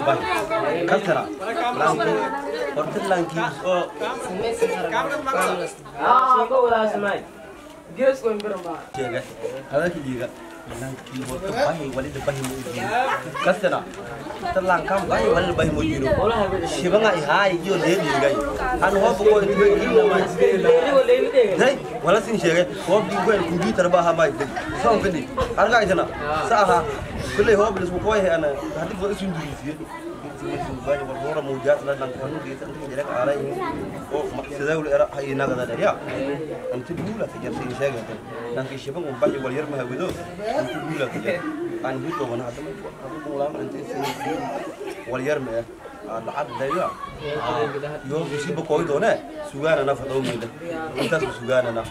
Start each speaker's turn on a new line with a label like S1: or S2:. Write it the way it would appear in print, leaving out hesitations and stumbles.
S1: باي كسرة لانكي قلت لانكي
S2: بولا سماي جيس كون برما
S1: جيجا هذا كي لانكي قلت باي ولد باي موجي كسرة تلان كام باي ولد باي موجي شبنا هاي يو لين جاي أنا هو بقول زي ولا سين شيء هو بيقول الكمبيوتر بها ما يدري سام كذي أرجع إذا ساعة كله هو بس بقوله أنا هذي بقول اسمه جديد banyak orang muda telah nangkon kita nanti jadi arah ini oh sudah udah era hari naga dah ya nanti dulu lah kerja sini saya kata nanti siapa ngumpat juga liar mah begitu nanti dulu lah kerja kan itu mana ada aku pulang nanti sini liar mah ada ada ya yo mesti berkoi tu ne sugan anak foto mila kita sugan anak